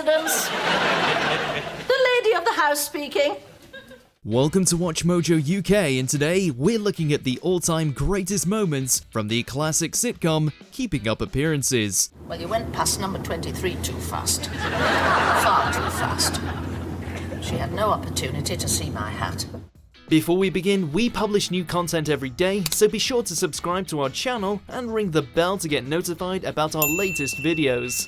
residence. The lady of the house speaking. Welcome to WatchMojo UK, and today we're looking at the all-time greatest moments from the classic sitcom Keeping Up Appearances. Well, you went past number 23 too fast. Far too fast. She had no opportunity to see my hat. Before we begin, we publish new content every day, so be sure to subscribe to our channel and ring the bell to get notified about our latest videos.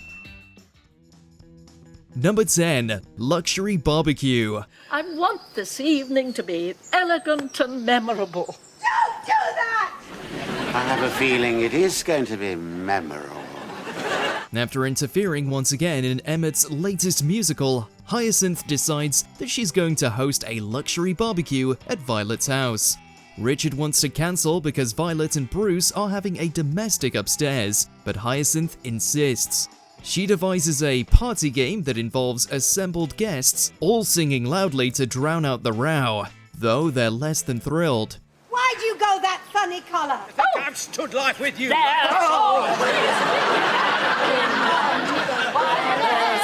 Number 10. Luxury Barbecue. I want this evening to be elegant and memorable. Don't do that! I have a feeling it is going to be memorable. After interfering once again in Emmet's latest musical, Hyacinth decides that she's going to host a luxury barbecue at Violet's house. Richard wants to cancel because Violet and Bruce are having a domestic upstairs, but Hyacinth insists. She devises a party game that involves assembled guests all singing loudly to drown out the row, though they're less than thrilled. Why'd you go that funny colour? I think I've stood life with you. There's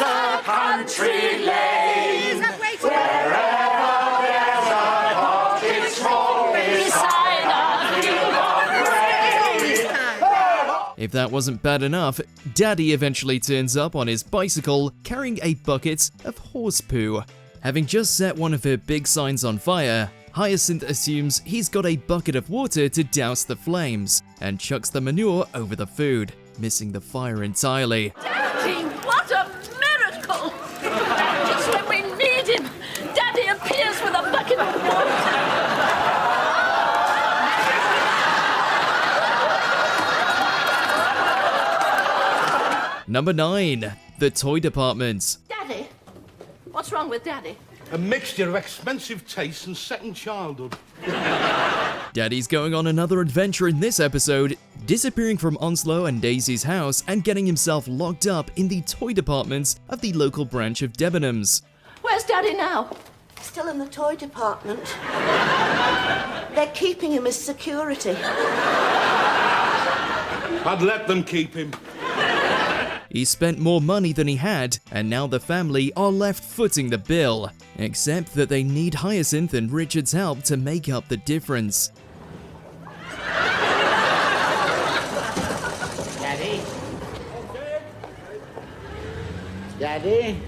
a country lane wherever there's a cottage small beside a field of grain. If that wasn't bad enough, Daddy eventually turns up on his bicycle carrying a bucket of horse poo. Having just set one of her big signs on fire, Hyacinth assumes he's got a bucket of water to douse the flames and chucks the manure over the food, missing the fire entirely. Daddy, what a miracle! Just when we need him, Daddy appears with a bucket of water. Number 9. The Toy Department. Daddy? What's wrong with Daddy? A mixture of expensive taste and second childhood. Daddy's going on another adventure in this episode, disappearing from Onslow and Daisy's house and getting himself locked up in the toy department of the local branch of Debenhams. Where's Daddy now? Still in the toy department. They're keeping him as security. I'd let them keep him. He spent more money than he had, and now the family are left footing the bill, except that they need Hyacinth and Richard's help to make up the difference. Daddy? Daddy?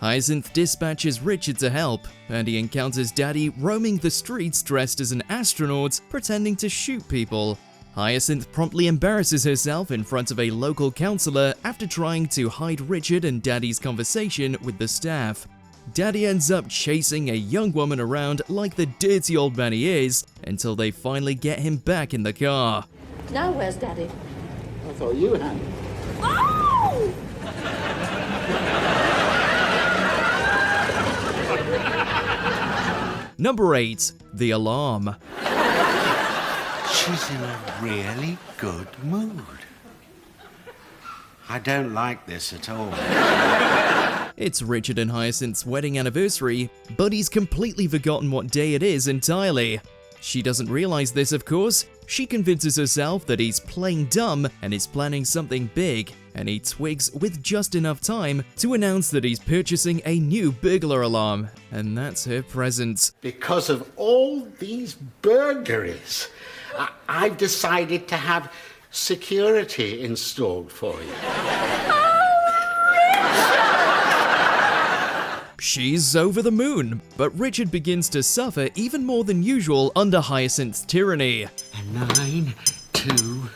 Hyacinth dispatches Richard to help, and he encounters Daddy roaming the streets dressed as an astronaut, pretending to shoot people. Hyacinth promptly embarrasses herself in front of a local councillor after trying to hide Richard and Daddy's conversation with the staff. Daddy ends up chasing a young woman around like the dirty old man he is, until they finally get him back in the car. Now where's Daddy? I thought you had. Oh! Number 8. The Alarm. She's in a really good mood. I don't like this at all. It's Richard and Hyacinth's wedding anniversary, but he's completely forgotten what day it is entirely. She doesn't realize this, of course. She convinces herself that he's playing dumb and is planning something big, and he twigs with just enough time to announce that he's purchasing a new burglar alarm, and that's her present. Because of all these burglaries, I've decided to have security installed for you. She's over the moon, but Richard begins to suffer even more than usual under Hyacinth's tyranny. 9, 2...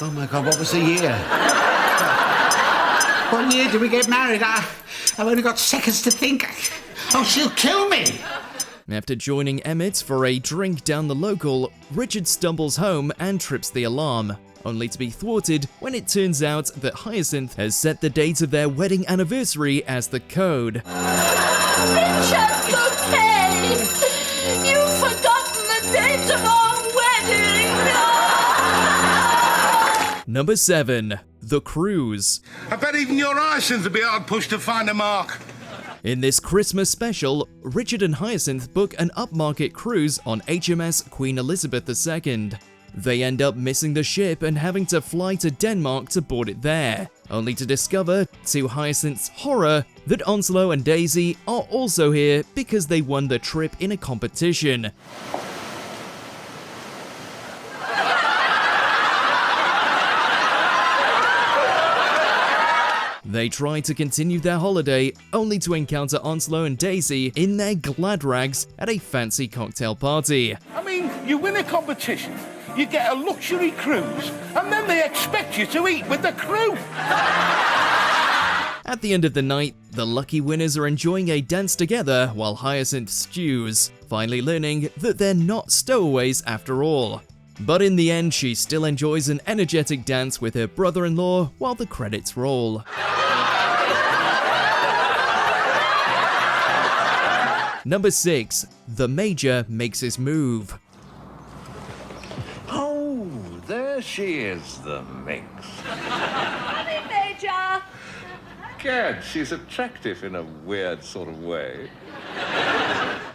Oh my God, what was the year? What year did we get married? I've only got seconds to think. Oh, she'll kill me! After joining Emmet for a drink down the local, Richard stumbles home and trips the alarm, only to be thwarted when it turns out that Hyacinth has set the date of their wedding anniversary as the code. Mishap Bucket! You've forgotten the date of our wedding! Number 7. The Cruise. I bet even your Hyacinth would be hard pushed to find a mark. In this Christmas special, Richard and Hyacinth book an upmarket cruise on HMS Queen Elizabeth II. They end up missing the ship and having to fly to Denmark to board it there, only to discover, to Hyacinth's horror, that Onslow and Daisy are also here because they won the trip in a competition. They try to continue their holiday, only to encounter Onslow and Daisy in their glad rags at a fancy cocktail party. I mean, you win a competition, you get a luxury cruise, and then they expect you to eat with the crew. At the end of the night, the lucky winners are enjoying a dance together while Hyacinth stews, finally learning that they're not stowaways after all. But in the end, she still enjoys an energetic dance with her brother-in-law while the credits roll. Number 6. The Major makes his move. Oh, there she is, the minx. Honey, Major! Gad, she's attractive in a weird sort of way.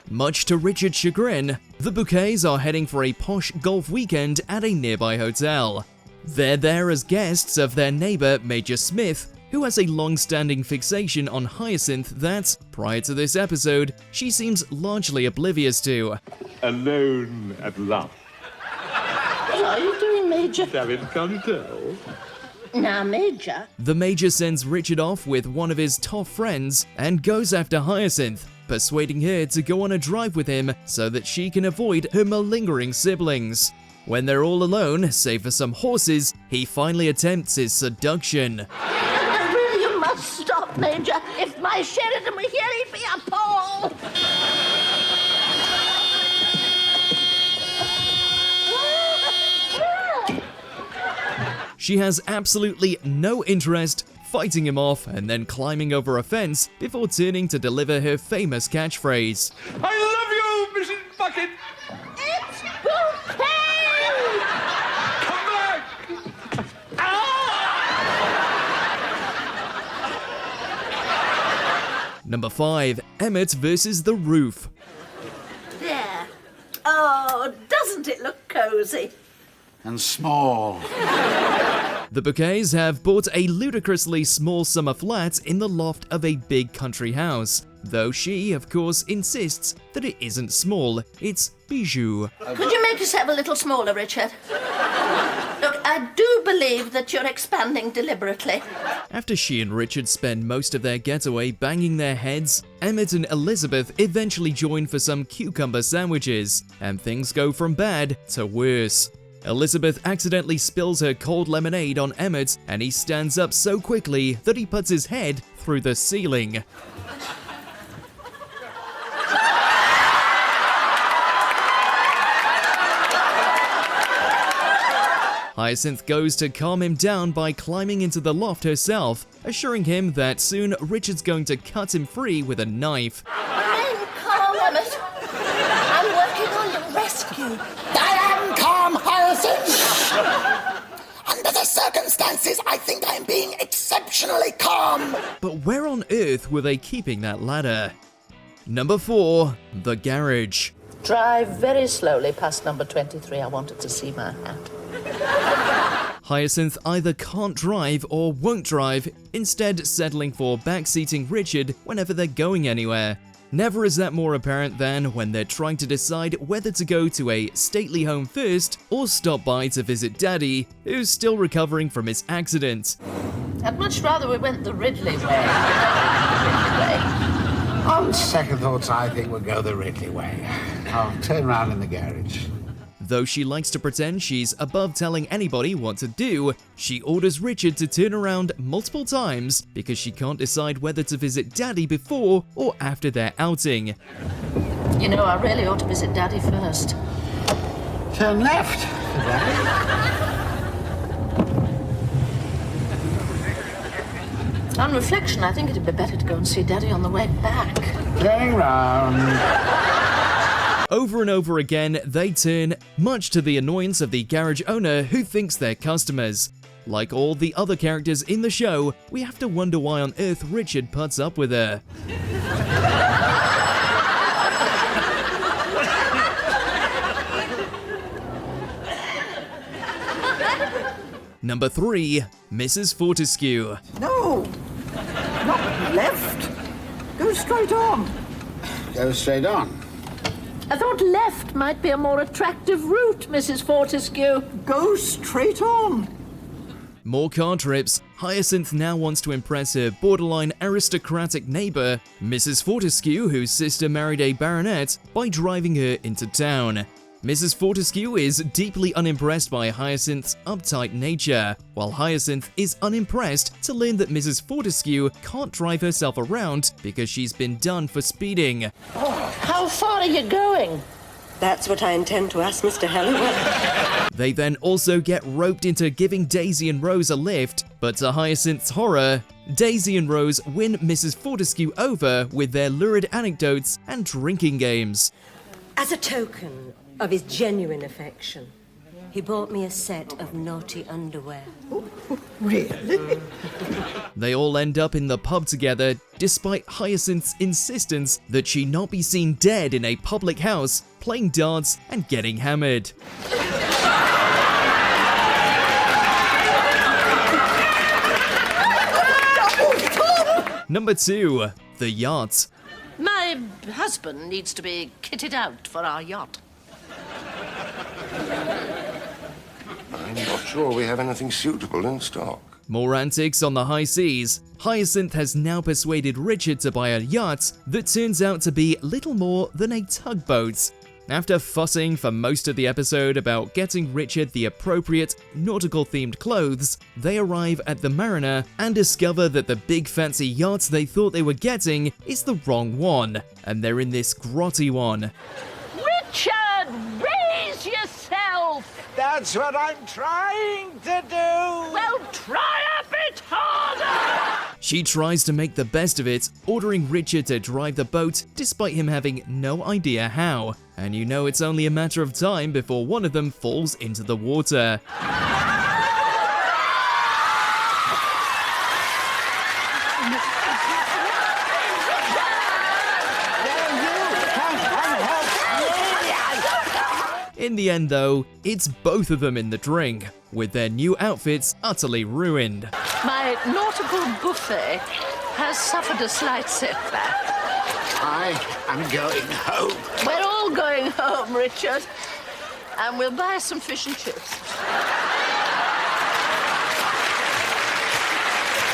Much to Richard's chagrin, the Bouquets are heading for a posh golf weekend at a nearby hotel. They're there as guests of their neighbor Major Smith, who has a long-standing fixation on Hyacinth that, prior to this episode, she seems largely oblivious to. Alone at last. What are you doing, Major? David, can't tell. Now, Major. The Major sends Richard off with one of his top friends and goes after Hyacinth, persuading her to go on a drive with him so that she can avoid her malingering siblings. When they're all alone, save for some horses, he finally attempts his seduction. Really, you must stop, Major. If my Sheridan were here, he'd be appalled. She has absolutely no interest, fighting him off and then climbing over a fence before turning to deliver her famous catchphrase. I love you, Mrs. Bucket! It's Bouquet! Come back! Number 5. Emmet versus the roof. There. Oh, doesn't it look cosy? And small. The Bouquets have bought a ludicrously small summer flat in the loft of a big country house, though she, of course, insists that it isn't small, it's bijou. Could you make yourself a little smaller, Richard? Look, I do believe that you're expanding deliberately. After she and Richard spend most of their getaway banging their heads, Emmet and Elizabeth eventually join for some cucumber sandwiches, and things go from bad to worse. Elizabeth accidentally spills her cold lemonade on Emmet, and he stands up so quickly that he puts his head through the ceiling. Hyacinth goes to calm him down by climbing into the loft herself, assuring him that soon Richard's going to cut him free with a knife. Remain calm, Emmet. I'm working on your rescue. I am calm, Hyacinth. Under the circumstances, I think I'm being exceptionally calm. But where on earth were they keeping that ladder? Number 4. The garage. Drive very slowly past number 23. I wanted to see my hat. Hyacinth either can't drive or won't drive, instead settling for backseating Richard whenever they're going anywhere. Never is that more apparent than when they're trying to decide whether to go to a stately home first or stop by to visit Daddy, who's still recovering from his accident. I'd much rather we went the Ridley way. On second thoughts, I think we'll go the Ridley way. I'll turn round in the garage. Though she likes to pretend she's above telling anybody what to do, she orders Richard to turn around multiple times because she can't decide whether to visit Daddy before or after their outing. You know, I really ought to visit Daddy first. Turn left for Daddy. On reflection, I think it'd be better to go and see Daddy on the way back. Turning round. Over and over again, they turn, much to the annoyance of the garage owner who thinks they're customers. Like all the other characters in the show, we have to wonder why on earth Richard puts up with her. Number 3. Mrs. Fortescue. No, not left. Go straight on. Go straight on. I thought left might be a more attractive route, Mrs. Fortescue. Go straight on. More car trips. Hyacinth now wants to impress her borderline aristocratic neighbour, Mrs. Fortescue, whose sister married a baronet, by driving her into town. Mrs. Fortescue is deeply unimpressed by Hyacinth's uptight nature, while Hyacinth is unimpressed to learn that Mrs. Fortescue can't drive herself around because she's been done for speeding. How far are you going? That's what I intend to ask Mr. Helliwell. They then also get roped into giving Daisy and Rose a lift, but to Hyacinth's horror, Daisy and Rose win Mrs. Fortescue over with their lurid anecdotes and drinking games. As a token of his genuine affection, he bought me a set of naughty underwear. Really? They all end up in the pub together, despite Hyacinth's insistence that she not be seen dead in a public house, playing darts and getting hammered. Number 2. The yacht. My husband needs to be kitted out for our yacht. I'm not sure we have anything suitable in stock. More antics on the high seas. Hyacinth has now persuaded Richard to buy a yacht that turns out to be little more than a tugboat. After fussing for most of the episode about getting Richard the appropriate nautical-themed clothes, they arrive at the Mariner and discover that the big fancy yacht they thought they were getting is the wrong one, and they're in this grotty one. Richard, raise yourself! That's what I'm trying to do. Well, try a bit harder! She tries to make the best of it, ordering Richard to drive the boat despite him having no idea how. And you know it's only a matter of time before one of them falls into the water. In the end though, it's both of them in the drink, with their new outfits utterly ruined. My nautical buffet has suffered a slight setback. I am going home. We're all going home, Richard. And we'll buy some fish and chips.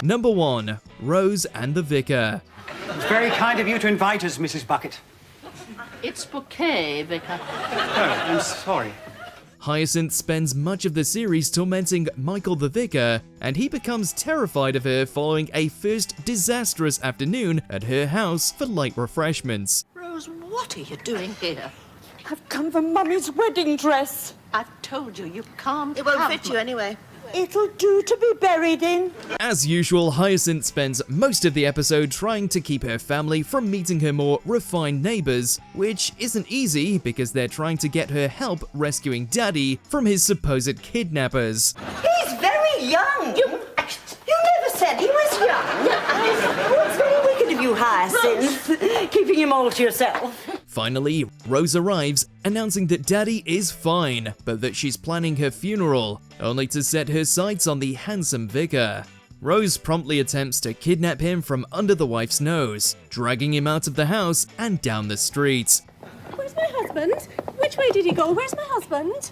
Number 1. Rose and the Vicar. It's very kind of you to invite us, Mrs. Bucket. It's bouquet, Vicar. Oh, I'm sorry. Hyacinth spends much of the series tormenting Michael the Vicar, and he becomes terrified of her following a first disastrous afternoon at her house for light refreshments. Rose, what are you doing here? I've come for Mummy's wedding dress. I've told you, you can't. It won't have fit you anyway. It'll do to be buried in. As usual, Hyacinth spends most of the episode trying to keep her family from meeting her more refined neighbors, which isn't easy because they're trying to get her help rescuing Daddy from his supposed kidnappers. He's very young. You never said he was young. Oh, it's very wicked of you, Hyacinth, keeping him all to yourself. Finally, Rose arrives, announcing that Daddy is fine, but that she's planning her funeral, only to set her sights on the handsome Vicar. Rose promptly attempts to kidnap him from under the wife's nose, dragging him out of the house and down the street. Where's my husband? Which way did he go? Where's my husband?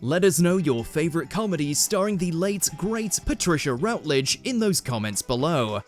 Let us know your favourite comedies starring the late, great Patricia Routledge in those comments below.